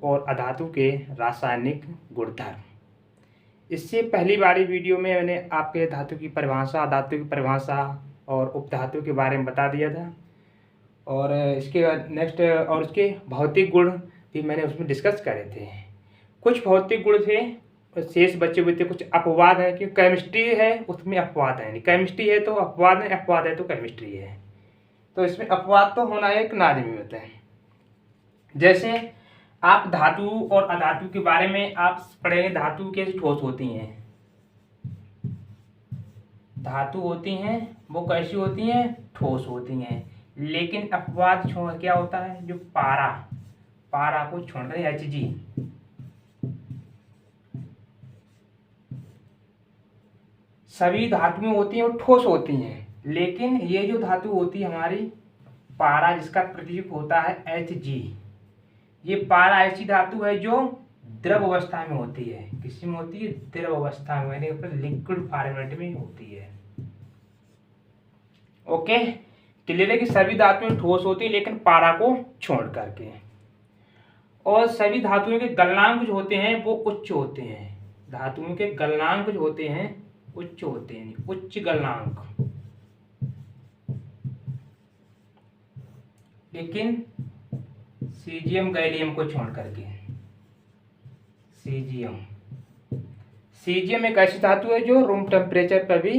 और अधातु के रासायनिक गुणधर्म। इससे पहली वाली वीडियो में मैंने आपके धातु की परिभाषा, अधातु की परिभाषा और उपधातु के बारे में बता दिया था, और इसके बाद नेक्स्ट और उसके भौतिक गुण भी मैंने उसमें डिस्कस करे थे। कुछ भौतिक गुण थे, शेष बचे हुए थे। कुछ अपवाद है कि केमिस्ट्री है उसमें अपवाद है, नहीं केमिस्ट्री है तो अपवाद है, अपवाद है तो केमिस्ट्री है। तो इसमें अपवाद तो होना एक लाजमी होता है। जैसे आप धातु और अधातु के बारे में आप पढ़ेंगे, धातु कैसे ठोस होती हैं, धातु होती हैं वो कैसी होती हैं, ठोस होती हैं। लेकिन अपवाद छोड़ क्या होता है, जो पारा को छोड़कर Hg, सभी धातुएं होती हैं वो ठोस होती हैं। लेकिन ये जो धातु होती है हमारी पारा, जिसका प्रतीक होता है Hg, ये पारा ऐसी धातु है जो द्रव अवस्था में होती है। किसी में होती है, द्रव अवस्था में, यानी लिक्विड फॉर्मेट में होती है। ओके, क्लियर है कि सभी धातुएं ठोस होती है लेकिन पारा को छोड़ करके। और सभी धातुओं के गलनांक जो होते हैं वो उच्च होते हैं। धातुओं के गलनांक जो होते हैं उच्च होते हैं, उच्च गलनांक। लेकिन सीजियम गैलियम को छोड़ करके, सीजियम एक ऐसी धातु है जो रूम टेम्परेचर पर भी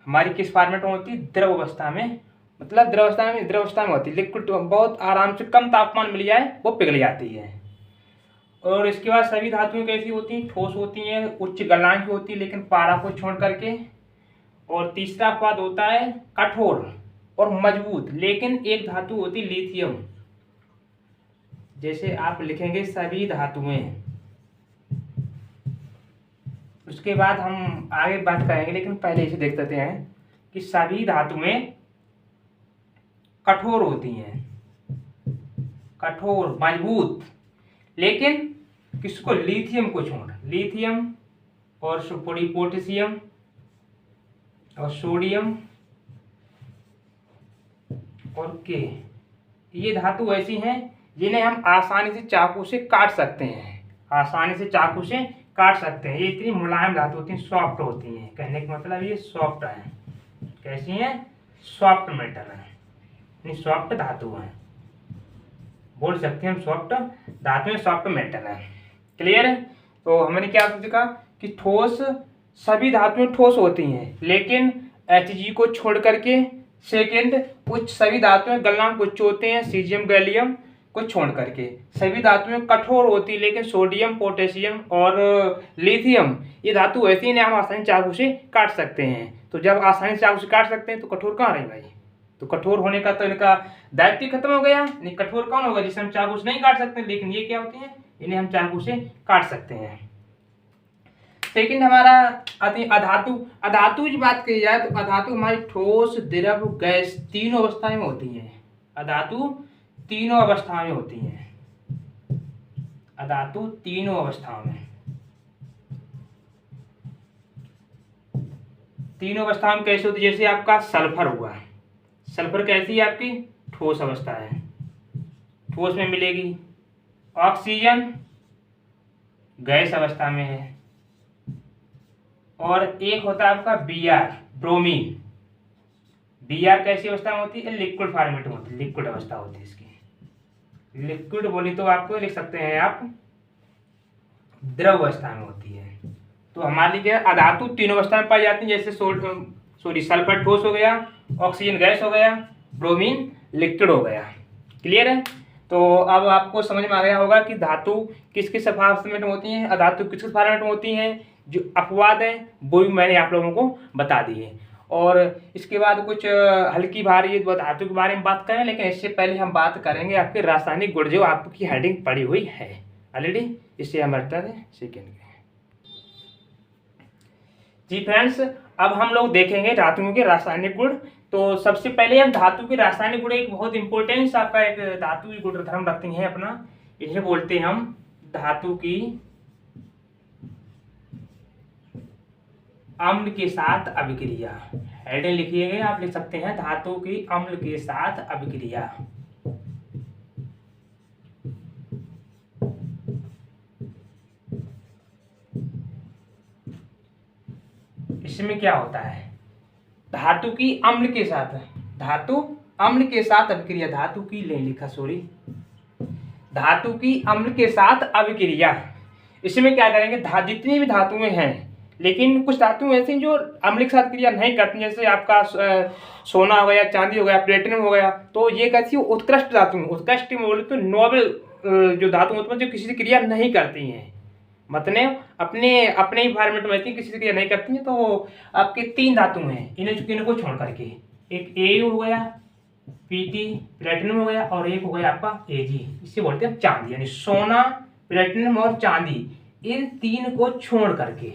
हमारी किस फॉर्मेट में होती है, द्रव अवस्था में, मतलब द्रव अवस्था में होती है। लिक्विड बहुत आराम से कम तापमान मिल जाए वो पिघल जाती है। और इसके बाद सभी धातुएं कैसी होती हैं, ठोस होती हैं, उच्च गलनांक की होती है लेकिन पारा को छोड़ करके। और तीसरा अपवाद होता है कठोर और मजबूत। लेकिन एक धातु होती है लिथियम, जैसे आप लिखेंगे सभी धातुएं, उसके बाद हम आगे बात करेंगे, लेकिन पहले इसे देख लेते हैं कि सभी धातुएं कठोर होती हैं, कठोर मजबूत। लेकिन किसको, लिथियम को छोड़, लिथियम और पोटेशियम और सोडियम और के, ये धातु ऐसी हैं जिन्हें हम आसानी से चाकू से काट सकते हैं, आसानी से चाकू से काट सकते हैं। ये इतनी मुलायम धातु होती हैं, सॉफ्ट होती हैं। कहने का मतलब ये सॉफ्ट है। कैसी हैं, सॉफ्ट मेटल है, सॉफ्ट धातु है, बोल सकते हैं हम सॉफ्ट धातु है, सॉफ्ट मेटल है। क्लियर है। तो हमने क्या सीखा कि ठोस, सभी धातुएं ठोस होती हैं लेकिन Hg को छोड़ करके। सेकेंड, उच्च, सभी धातुएं गलनांक उच्च होते हैं, सीजियम गैलियम को छोड़ करके। सभी धातुएं कठोर होती है लेकिन सोडियम, पोटेशियम और लिथियम, ये धातु ऐसी हैं हम आसानी चाकू से काट सकते हैं। तो जब आसानी से चाकू से काट सकते हैं तो कठोर कहाँ रहे भाई, तो कठोर होने का तो इनका दायित्व खत्म हो गया। नहीं, कठोर कौन होगा, जिसे हम चाकू से नहीं काट सकते, लेकिन ये क्या होती हैं, इन्हें हम चाकू से काट सकते हैं। सेकंड हमारा अधातु। अधातु की बात की जाए तो अधातु हमारी ठोस, द्रव, गैस तीनों अवस्थाएं में होती हैं। अधातु तीनों अवस्थाओं में होती हैं, अधातु तीनों अवस्थाओं में, तीनों अवस्थाओं में कैसे होती है। जैसे आपका सल्फर हुआ, सल्फर कैसी है, आपकी ठोस अवस्था है, ठोस में मिलेगी। ऑक्सीजन गैस अवस्था में है। और एक होता है आपका Br, ब्रोमीन। Br कैसी अवस्था में होती है, लिक्विड फॉर्मेट में होती है, लिक्विड अवस्था होती है इसकी। लिक्विड बोली तो आपको लिख सकते हैं आप द्रव अवस्था में होती है। तो हमारी क्या अधातु तीनों अवस्था में पाई जाती है। जैसे सल्फर ठोस हो गया, ऑक्सीजन गैस हो गया, ब्रोमीन लिक्विड हो गया। क्लियर है। तो अब आपको समझ में आ गया होगा कि धातु किस किस फॉर्मेट में होती हैं, अधातु किस किस फॉर्मेट में होती हैं। जो अपवाद है वो भी मैंने आप लोगों को बता दिए। और इसके बाद कुछ हल्की भारी धातु के बारे में बात करें, लेकिन इससे पहले हम बात करेंगे आपके रासायनिक गुण, जो आपकी हेडिंग पड़ी हुई है ऑलरेडी, इससे हम हटते हैं सेकेंड। जी फ्रेंड्स, अब हम लोग देखेंगे धातुओं के रासायनिक गुण। तो सबसे पहले हम धातु के रासायनिक गुण, एक बहुत इंपॉर्टेंस आपका एक धातु की गुणधर्म रखते हैं अपना, इसे बोलते हैं हम धातु की अम्ल के साथ अभिक्रिया। हेडिंग लिखिएगा, आप लिख सकते हैं धातु की अम्ल के साथ अभिक्रिया। इसमें क्या होता है, धातु की अम्ल के साथ, धातु अम्ल के साथ अभिक्रिया, धातु की ले लिखा सॉरी, धातु की अम्ल के साथ अभिक्रिया। इसमें क्या करेंगे, जितनी भी धातुएं हैं, लेकिन कुछ धातुएं ऐसी जो अम्ल के साथ क्रिया नहीं करती, जैसे आपका सोना हो गया, चांदी हो गया, प्लेटिनम हो गया, तो ये कैसी उत्कृष्ट धातु, उत्कृष्ट बोले तो नोबेल जो धातु होती है जो किसी से क्रिया नहीं करती हैं, मतलब अपने अपने इन्वायरमेंट में रहती है, किसी से क्रिया नहीं करती हैं। तो आपके 3 धातु हैं, इनको छोड़ करके, एक ए हो गया, पीटी प्लेटिनम हो गया, और एक हो गया आपका एजी, इससे बोलते हैं चांदी, यानी सोना, प्लेटिनम और चांदी, इन 3 को छोड़ करके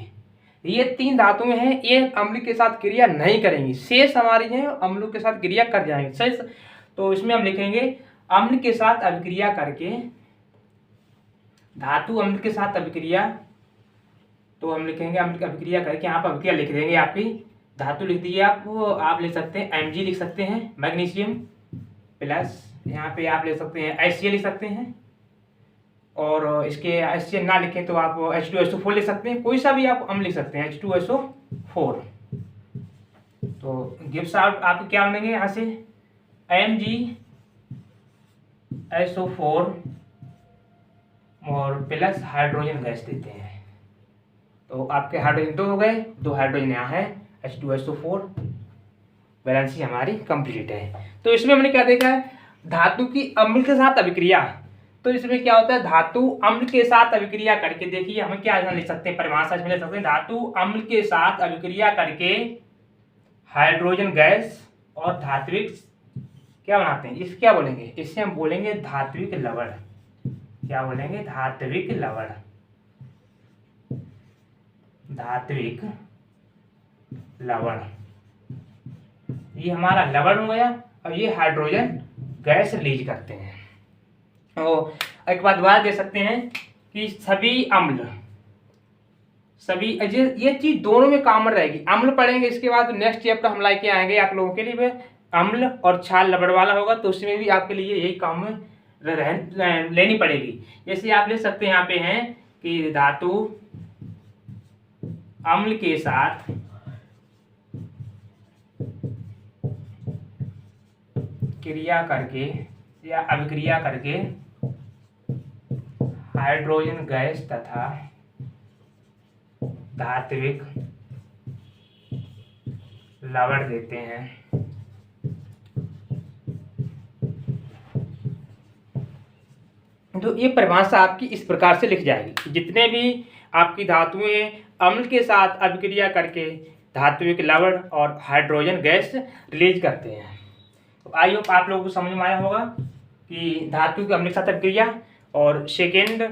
ये 3 धातुएं हैं, ये अम्ल के साथ क्रिया नहीं करेंगी, शेष हमारी हैं अम्लों के साथ क्रिया कर जाएंगे शेष। तो इसमें हम लिखेंगे अम्ल के साथ अभिक्रिया करके, धातु अम्ल के साथ अभिक्रिया, तो हम लिखेंगे अम्ल की अभिक्रिया करके, यहाँ पर अभिक्रिया लिख देंगे, आपकी धातु लिख दीजिए आप ले सकते हैं Mg लिख सकते हैं, मैग्नीशियम प्लस, यहाँ पे आप ले सकते हैं HCl लिख सकते हैं, और इसके HCl ना लिखें तो आप H2SO4 लिख सकते हैं, कोई सा भी आप अम्ल लिख सकते हैं, H2SO4। तो गिव्स आउट आप क्या बनेंगे यहाँ से, MgSO4 और प्लस हाइड्रोजन गैस देते हैं, तो आपके हाइड्रोजन 2 हो गए, 2 हाइड्रोजन यहाँ है, H2SO4, बैलेंसी हमारी कंप्लीट है। तो इसमें हमने क्या देखा है, धातु की अम्ल के साथ अभिक्रिया। तो इसमें क्या होता है, धातु अम्ल के साथ अभिक्रिया करके, देखिए हमें क्या लिख सकते हैं, परिभाषा इसमें लिख सकते हैं, धातु अम्ल के साथ अभिक्रिया करके हाइड्रोजन गैस और धात्विक क्या बनाते हैं, इस क्या बोलेंगे, इससे हम बोलेंगे धात्विक लवण। क्या बोलेंगे, धात्विक लवण, धात्विक लवण, ये हमारा लवण हो गया, और ये हाइड्रोजन गैस रिलीज करते हैं। और एक बात दोबारा दे सकते हैं कि सभी अम्ल, सभी ये चीज दोनों में कॉमन रहेगी, अम्ल पढ़ेंगे, इसके बाद नेक्स्ट चैप्टर हम लाके आएंगे आप लोगों के लिए अम्ल और क्षार लवण वाला होगा, तो उसमें भी आपके लिए यही काम लेनी पड़ेगी। जैसे आप ले सकते हैं, यहाँ पे हैं कि धातु अम्ल के साथ क्रिया करके या अभिक्रिया करके हाइड्रोजन गैस तथा धात्विक लवण देते हैं। तो ये परिभाषा आपकी इस प्रकार से लिख जाएगी कि जितने भी आपकी धातुएं अम्ल के साथ अभिक्रिया करके धात्विक लवण और हाइड्रोजन गैस रिलीज करते हैं। तो आई होप आप लोगों को समझ में आया होगा कि धातु की अम्ल के साथ अभिक्रिया, और सेकेंड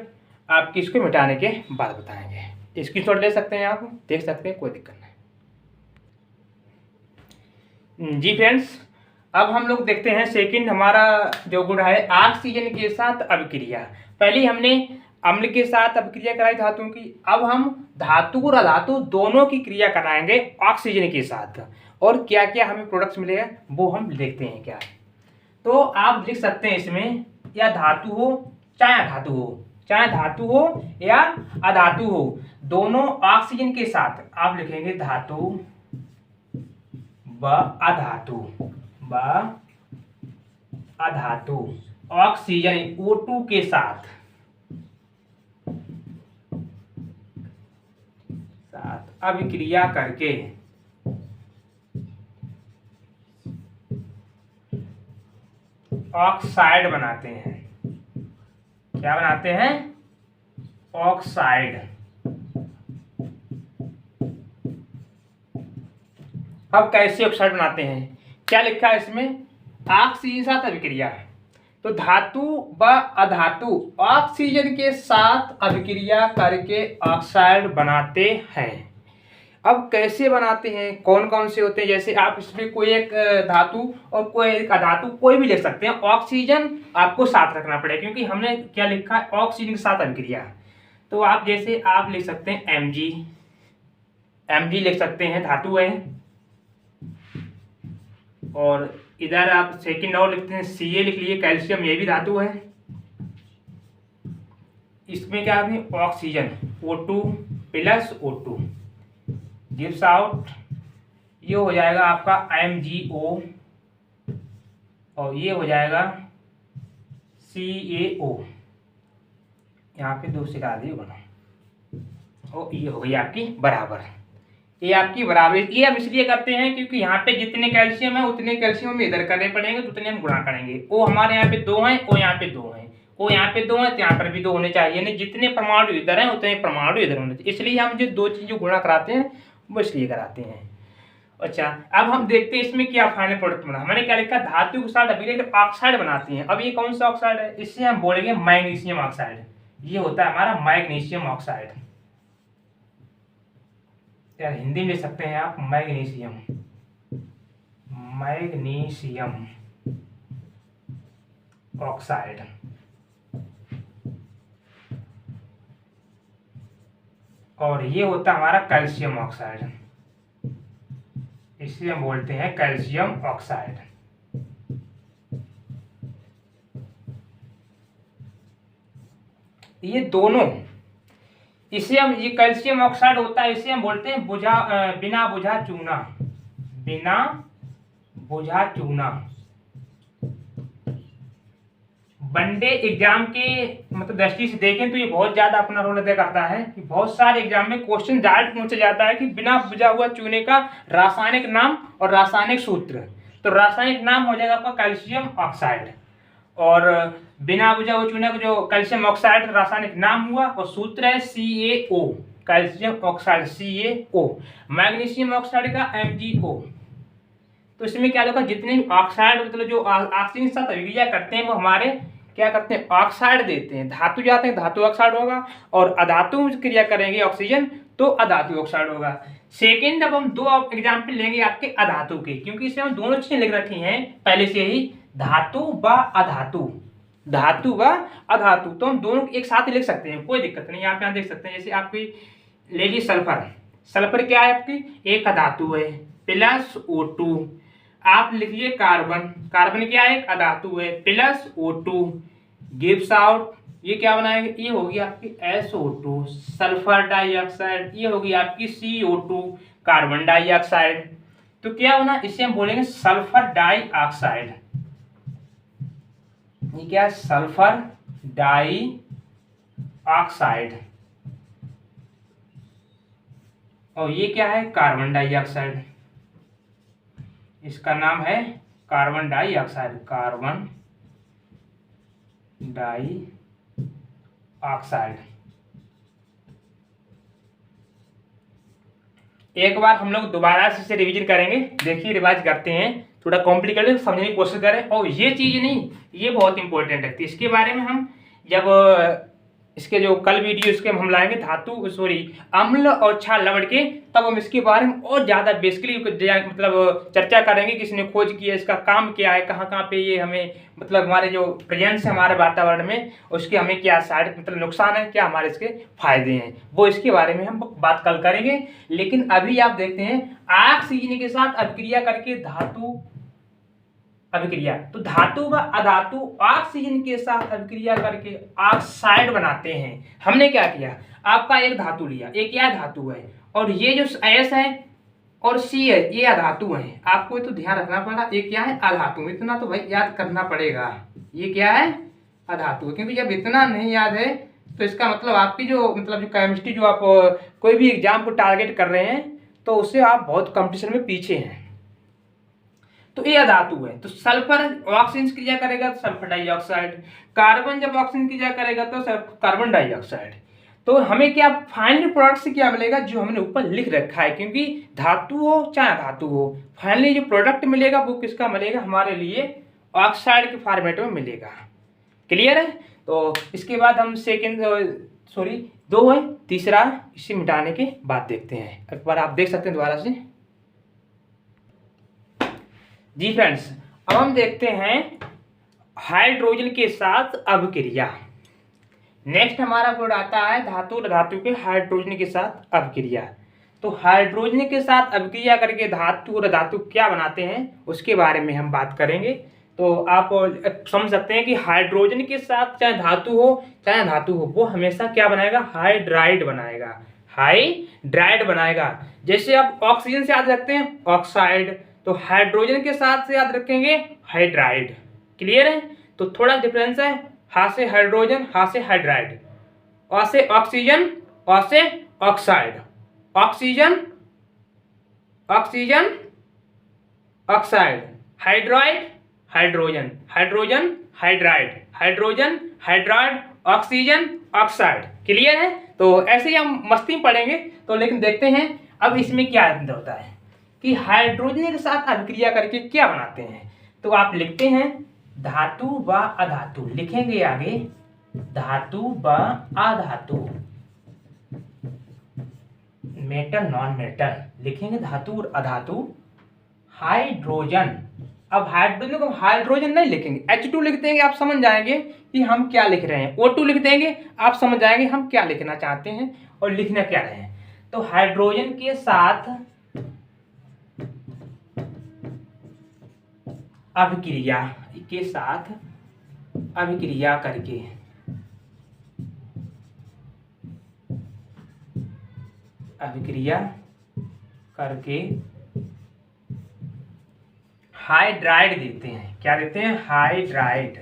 आपकी इसको मिटाने के बाद बताएंगे। स्क्रीनशॉट ले सकते हैं, आप देख सकते हैं, कोई दिक्कत नहीं। जी फ्रेंड्स, अब हम लोग देखते हैं सेकंड हमारा जो गुण है ऑक्सीजन के साथ अभिक्रिया। पहले हमने अम्ल के साथ अभिक्रिया कराई धातुओं की, अब हम धातु और अधातु दोनों की क्रिया कराएंगे ऑक्सीजन के साथ, और क्या क्या हमें प्रोडक्ट्स मिलेगा वो हम देखते हैं क्या। तो आप लिख सकते हैं इसमें, या धातु हो चाहे अधातु हो, चाहे धातु हो या अधातु हो, दोनों ऑक्सीजन के साथ आप लिखेंगे धातु व अधातु, अधातु ऑक्सीजन O2 के साथ अभिक्रिया करके ऑक्साइड बनाते हैं। क्या बनाते हैं, ऑक्साइड। अब कैसे ऑक्साइड बनाते हैं, क्या लिखा है इसमें, ऑक्सीजन साथ अभिक्रिया। तो धातु व अधातु ऑक्सीजन के साथ अभिक्रिया करके ऑक्साइड बनाते हैं। अब कैसे बनाते हैं, कौन कौन से होते हैं, जैसे आप इसमें कोई एक धातु और कोई एक अधातु कोई भी ले सकते हैं, ऑक्सीजन आपको साथ रखना पड़ेगा, क्योंकि हमने क्या लिखा है, ऑक्सीजन के साथ अभिक्रिया। तो आप जैसे आप लिख सकते हैं Mg लिख सकते हैं, धातु है, और इधर आप सेकंड और लिखते हैं Ca लिख लिए, कैल्शियम, ये भी धातु है। इसमें क्या है, oxygen O2 plus O2, gives out, ये हो जाएगा आपका MgO, और ये हो जाएगा CaO, यहाँ पे 2 से डाल दिए बना, और ये हो गई आपकी बराबर। ये आपकी बराबरी, ये हम इसलिए करते हैं क्योंकि यहाँ पे जितने कैल्शियम है उतने कैल्शियम हमें इधर करने पड़ेंगे, तो उतने हम गुणा करेंगे। ओ हमारे यहाँ पे 2 हैं, ओ यहाँ पे 2 हैं, ओ यहाँ पे 2 हैं, तो यहाँ पर भी 2 होने चाहिए, नहीं जितने परमाणु इधर हैं उतने परमाणु इधर होने चाहिए। इसलिए हम जो 2 चीज़ें गुणा कराते हैं वो इसलिए कराते हैं। अच्छा, अब हम देखते हैं इसमें क्या फाइनल प्रोडक्ट बना। हमने क्या लिखा, धातु के साथ अभिक्रिया ऑक्साइड बनाती हैं। अब ये कौन सा ऑक्साइड है, इससे हम बोलेंगे मैग्नीशियम ऑक्साइड। ये होता है हमारा मैग्नीशियम ऑक्साइड, यार हिंदी में लिख सकते हैं आप मैग्नीशियम, मैग्नीशियम ऑक्साइड। और ये होता है हमारा कैल्शियम ऑक्साइड, इसे हम बोलते हैं कैल्शियम ऑक्साइड। ये दोनों, इसे हम, ये कैल्शियम ऑक्साइड होता है, इसे हम बोलते हैं बिना बुझा चूना, बिना बुझा चूना। वनडे एग्जाम के मतलब दृष्टि से देखें तो ये बहुत ज्यादा अपना रोल अदा करता है कि बहुत सारे एग्जाम में क्वेश्चन डायरेक्ट पूछा जाता है कि बिना बुझा हुआ चूने का रासायनिक नाम और रासायनिक सूत्र। तो रासायनिक नाम हो जाएगा आपका कैल्शियम ऑक्साइड, और बिना बुझा हुआ चूने का जो कैल्शियम ऑक्साइड रासायनिक नाम हुआ, और सूत्र है CaO, calcium oxide CaO। Magnesium oxide का MgO। तो इसमें क्या होगा, जितने भी ऑक्साइड मतलब जो ऑक्सीजन के साथ अभिक्रिया करते हैं वो हमारे क्या करते हैं, ऑक्साइड देते हैं। धातु जाते हैं धातु ऑक्साइड होगा, और अधातु में क्रिया करेंगे ऑक्सीजन तो अधातु ऑक्साइड होगा। सेकेंड, अब हम 2 एग्जाम्पल लेंगे आपके अधातु के, क्योंकि इसमें हम दोनों चीजें लिख रखी हैं पहले से ही, धातु व अधातु, धातु व अधातु। तो हम दोनों एक साथ ही लिख सकते हैं, कोई दिक्कत नहीं। आप यहाँ देख सकते हैं, जैसे आपकी ले ली सल्फर, सल्फर क्या है आपकी, एक अधातु है, प्लस O2। आप लिखिए कार्बन, कार्बन क्या है, एक अधातु है, प्लस O2 गिव्स आउट, ये क्या बनाएगा, ये होगी आपकी SO2 सल्फर डाइऑक्साइड, ये होगी आपकी CO2 कार्बन डाइऑक्साइड। तो क्या बना, इसे हम बोलेंगे सल्फर डाइऑक्साइड। ये क्या है, सल्फर डाइऑक्साइड, और ये क्या है, कार्बन डाइऑक्साइड। इसका नाम है कार्बन डाइऑक्साइड, कार्बन डाइऑक्साइड। एक बार हम लोग दोबारा से रिवीजन करेंगे, देखिए रिवाइज करते हैं, थोड़ा कॉम्प्लिकेटेड समझने की कोशिश करें। और ये चीज नहीं, ये बहुत इंपॉर्टेंट है, इसके बारे में हम जब इसके जो कल वीडियो इसके हम लाएंगे धातु सॉरी अम्ल और क्षार लवण के, तब हम इसके बारे में और ज्यादा बेसिकली मतलब चर्चा करेंगे, किसने खोज किया, इसका काम क्या है, कहाँ कहाँ पे ये हमें मतलब हमारे जो प्रेजेंस है हमारे वातावरण में उसके हमें क्या साइड मतलब नुकसान है, क्या हमारे इसके फायदे हैं, वो इसके बारे में हम बात कल करेंगे। लेकिन अभी आप देखते हैं ऑक्सीजन के साथ अभिक्रिया करके धातु अभिक्रिया, तो धातु व अधातु ऑक्सीजन के साथ अभिक्रिया करके ऑक्साइड बनाते हैं। हमने क्या किया, आपका एक धातु लिया, एक यह धातु है, और ये जो S है और C है ये अधातु है। आपको तो ध्यान रखना पड़ा, ये क्या है, अधातु। इतना तो भाई याद करना पड़ेगा, ये क्या है, अधातु। क्योंकि जब इतना नहीं याद है तो इसका मतलब आपकी जो मतलब जो केमिस्ट्री जो आप कोई भी एग्जाम को टारगेट कर रहे हैं तो उससे आप बहुत कंपटीशन में पीछे हैं। तो ये अधातु है, तो सल्फर ऑक्सीजन की क्रिया करेगा तो सल्फर डाइऑक्साइड, कार्बन जब ऑक्सीजन की क्रिया करेगा तो कार्बन डाइऑक्साइड। तो हमें क्या फाइनल प्रोडक्ट से क्या मिलेगा, जो हमने ऊपर लिख रखा है, क्योंकि धातु हो चाहे धातु हो, फाइनली जो प्रोडक्ट मिलेगा वो किसका मिलेगा, हमारे लिए ऑक्साइड के फॉर्मेट में मिलेगा। क्लियर है। तो इसके बाद हम सेकेंड सॉरी 2 है, तीसरा इसे मिटाने के बाद देखते हैं। एक बार आप देख सकते हैं दोबारा से। जी फ्रेंड्स, अब हम देखते हैं हाइड्रोजन के साथ अभिक्रिया। नेक्स्ट हमारा कोड आता है धातु और धातु के हाइड्रोजन के साथ अभिक्रिया। तो हाइड्रोजन के साथ अभिक्रिया करके धातु और धातु क्या बनाते हैं उसके बारे में हम बात करेंगे। तो आप समझ सकते हैं कि हाइड्रोजन के साथ चाहे धातु हो चाहे धातु हो, वो हमेशा क्या बनाएगा, हाइड्राइड बनाएगा, हाइड्राइड बनाएगा। जैसे आप ऑक्सीजन से याद रखते हैं ऑक्साइड, तो हाइड्रोजन के साथ से याद रखेंगे हाइड्राइड। क्लियर है? तो थोड़ा डिफरेंस है, हा से हाइड्रोजन, हा से हाइड्राइड, अ से ऑक्सीजन, अ से oxide, oxygen oxygen oxide, hydride hydrogen, hydrogen hydride, hydrogen hydride, oxygen oxide. Clear है? तो ऐसे ही हम मस्ती में पढ़ेंगे। तो लेकिन देखते हैं अब इसमें क्या अंतर होता है कि हाइड्रोजन के साथ अभिक्रिया करके क्या बनाते हैं। तो आप लिखते हैं धातु व अधातु, लिखेंगे आगे धातु व अधातु, मेटल नॉन मेटल, लिखेंगे धातु और अधातु, हाइड्रोजन। अब हाइड्रोजन को हाइड्रोजन नहीं लिखेंगे, H2 लिख देंगे, आप समझ जाएंगे कि हम क्या लिख रहे हैं। O2 लिख देंगे, आप समझ जाएंगे हम क्या लिखना चाहते हैं और लिखना क्या रहे हैं। तो हाइड्रोजन के साथ अभिक्रिया के साथ अभिक्रिया करके हाइड्राइड देते हैं। क्या देते हैं? हाइड्राइड।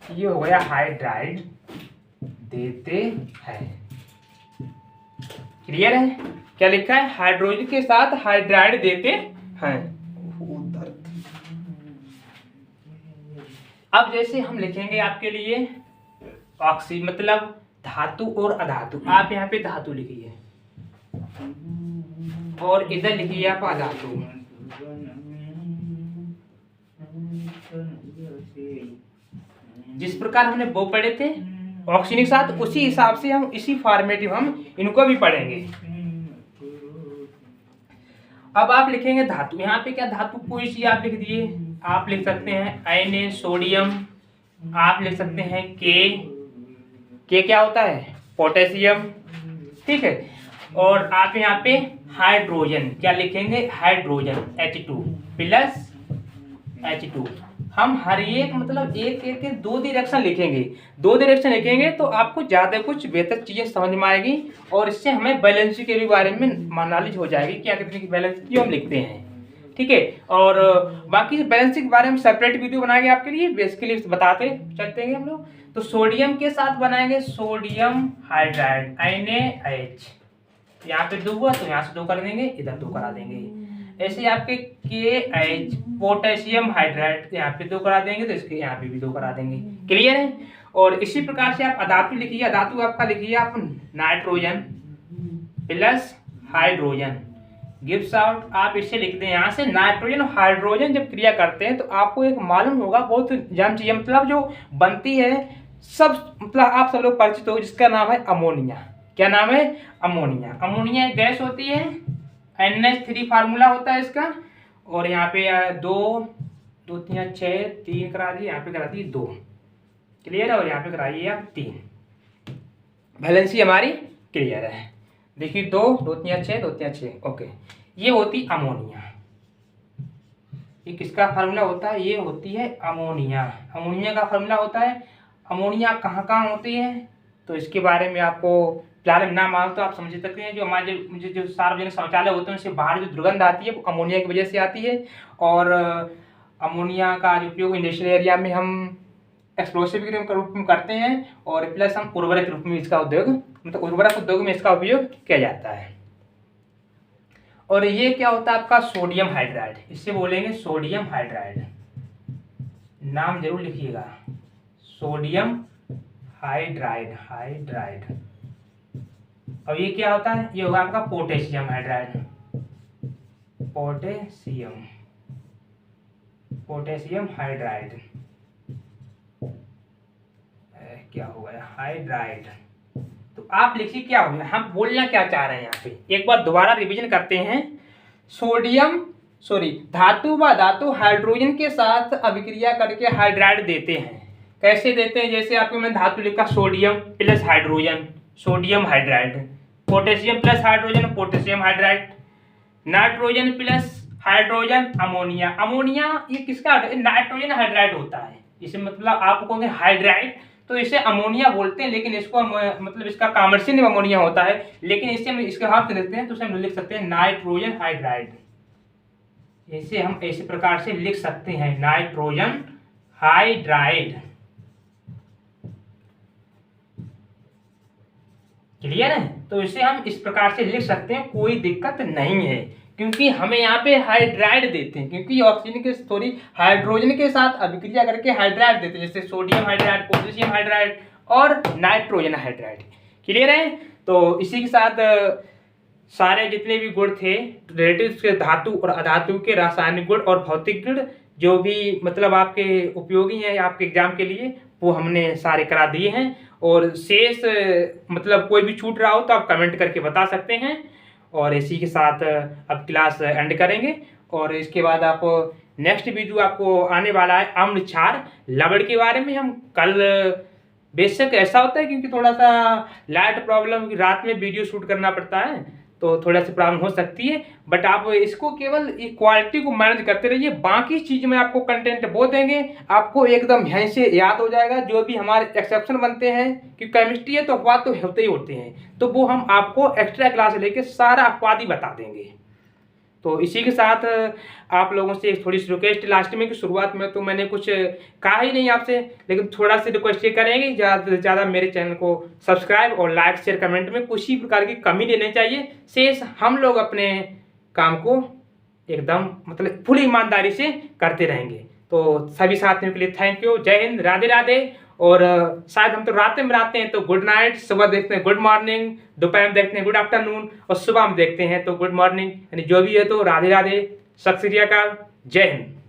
ये हो गया हाइड्राइड देते हैं। क्लियर है? क्या लिखा है? हाइड्रोजन के साथ हाइड्राइड देते हैं। अब जैसे हम लिखेंगे आपके लिए ऑक्सी मतलब धातु और अधातु, आप यहाँ पे धातु लिखिए और इधर लिखिए आप अधातु। जिस प्रकार हमने वो पढ़े थे ऑक्सीजन के साथ, उसी हिसाब से हम इसी फॉर्मेटिव हम इनको भी पढ़ेंगे। अब आप लिखेंगे धातु, यहाँ पे क्या धातु कोई सी आप लिख दिए, आप लिख सकते हैं Na सोडियम, आप लिख सकते हैं के क्या होता है? पोटेशियम। ठीक है? और आप यहाँ पे हाइड्रोजन क्या लिखेंगे? Hydrogen H2 plus H2। हम हर एक मतलब एक दो डायरेक्शन लिखेंगे, दो डायरेक्शन लिखेंगे तो आपको ज़्यादा कुछ बेहतर चीज़ें समझ में आएगी और इससे हमें बैलेंस के भी बारे में नॉलेज हो जाएगी, क्या कितने की बैलेंस क्यों हम लिखते हैं। ठीक है? और बाकी बैलेंस के बारे में सेपरेट वीडियो बनाएंगे आपके लिए, बेसिकली बताते चलते हैं हम लोग। तो सोडियम के साथ बनाएंगे सोडियम हाइड्राइड NaH, यहाँ पे 2 हुआ तो यहाँ से 2 कर देंगे, इधर 2 करा देंगे। ऐसे आपके KH पोटेशियम हाइड्राइड, यहाँ पे 2 करा देंगे तो इसके यहाँ पे भी 2 करा देंगे। क्लियर है? और इसी प्रकार से आप अधातु लिखिए, अधातु आपका लिखिए आप nitrogen plus hydrogen gives out, आप इसे लिख दें यहाँ से नाइट्रोजन और हाइड्रोजन जब क्रिया करते हैं तो आपको एक मालूम होगा बहुत जम चीज मतलब जो बनती है सब, मतलब आप सब लोग परिचित हो, जिसका नाम है अमोनिया। क्या नाम है? अमोनिया। अमोनिया एक गैस होती है, NH3 फार्मूला होता है इसका, और यहाँ पे 2 2 3 6 3 करा दिए, यहाँ पे करा दिए 2। क्लियर है? और यहाँ पे कराइए आप 3। बैलेंसी हमारी क्लियर है। देखिए 2 2 3 6 2 3 6। ओके, ये होती अमोनिया। ये किसका फार्मूला होता है? ये होती है अमोनिया। अमोनिया का फार्मूला होता है। अमोनिया कहाँ कहाँ होती है तो इसके बारे में आपको फिलहाल ना मालूम तो आप समझ सकते हैं। जो हमारे जो सार्वजनिक शौचालय होते हैं उससे बाहर जो दुर्गंध आती है वो अमोनिया की वजह से आती है। और अमोनिया का उपयोग इंडस्ट्रियल एरिया में हम एक्सप्लोसिव के रूप में करते हैं और प्लस हम उर्वरक के रूप में इसका उद्योग मतलब उर्वरक उद्योग में इसका उपयोग किया जाता है। और ये क्या होता है आपका? सोडियम हाइड्राइड, इससे बोलेंगे सोडियम हाइड्राइड। नाम जरूर लिखिएगा, सोडियम हाइड्राइड हाइड्राइड। अब ये क्या होता है? ये होगा आपका पोटेशियम हाइड्राइड, पोटेशियम हाइड्राइड। क्या हो गया? हाइड्राइड। तो आप लिखिए क्या हो गया, हम बोलना क्या चाह रहे हैं यहाँ पे। एक बार दोबारा रिवीजन करते हैं। धातु व धातु हाइड्रोजन के साथ अभिक्रिया करके हाइड्राइड देते हैं। कैसे देते हैं? जैसे आपको मैंने धातु लिखा sodium plus hydrogen, sodium hydride, potassium plus hydrogen, potassium hydride, nitrogen plus hydrogen, ammonia. Ammonia ये किसका? नाइट्रोजन हाइड्राइड होता है। इसे मतलब आप कहोगे हाइड्राइड तो इसे अमोनिया बोलते हैं, लेकिन इसको हम मतलब इसका कॉमर्शियल नेम अमोनिया होता है, लेकिन इसे हम इसके हाथ से लिखते हैं तो इसे हम लिख सकते हैं नाइट्रोजन हाइड्राइड। इसे हम ऐसे प्रकार से लिख सकते हैं नाइट्रोजन हाइड्राइड। क्लियर है? तो इसे हम इस प्रकार से लिख सकते हैं, कोई दिक्कत नहीं है, क्योंकि हमें यहाँ पे हाइड्राइड देते हैं, क्योंकि ऑक्सीजन के सॉरी हाइड्रोजन के साथ अभिक्रिया करके हाइड्राइड देते हैं, जैसे सोडियम हाइड्राइड, पोटेशियम हाइड्राइड और नाइट्रोजन हाइड्राइड। क्लियर है? तो इसी के साथ सारे जितने भी गुण थे रिलेटिव के धातु और अधातु के रासायनिक गुण और भौतिक गुण जो भी मतलब आपके उपयोगी हैं आपके एग्जाम के लिए, वो हमने सारे करा दिए हैं। और शेष मतलब कोई भी छूट रहा हो तो आप कमेंट करके बता सकते हैं। और इसी के साथ अब क्लास एंड करेंगे, और इसके बाद आप नेक्स्ट वीडियो आपको आने वाला है अम्ल क्षार लवण के बारे में। हम कल बेशक ऐसा होता है क्योंकि थोड़ा सा लाइट प्रॉब्लम, रात में वीडियो शूट करना पड़ता है तो थोड़ा सी प्रॉब्लम हो सकती है, बट आप इसको केवल क्वालिटी को मैनेज करते रहिए, बाकी चीज में आपको कंटेंट वो देंगे, आपको एकदम यहीं से याद हो जाएगा। जो भी हमारे एक्सेप्शन बनते हैं कि केमिस्ट्री है तो अपवाद तो होते ही होते हैं, तो वो हम आपको एक्स्ट्रा क्लास लेके सारा अपवाद ही बता देंगे। तो इसी के साथ आप लोगों से एक थोड़ी सी रिक्वेस्ट लास्ट में, कि शुरुआत में तो मैंने कुछ कहा ही नहीं आपसे, लेकिन थोड़ा सा रिक्वेस्ट ये करेंगे ज़्यादा से ज़्यादा मेरे चैनल को सब्सक्राइब और लाइक शेयर कमेंट में कुछ ही प्रकार की कमी नहीं रहनी चाहिए। शेष हम लोग अपने काम को एकदम मतलब पूरी ईमानदारी से करते रहेंगे। तो सभी साथियों के लिए थैंक यू, जय हिंद, राधे राधे। और शायद हम तो रात में रहते हैं तो गुड नाइट, सुबह देखते हैं गुड मॉर्निंग, दोपहर में देखते हैं गुड आफ्टरनून, और सुबह में देखते हैं तो गुड मॉर्निंग, यानी जो भी है तो राधे राधे, सत श्री अकाल, जय हिंद।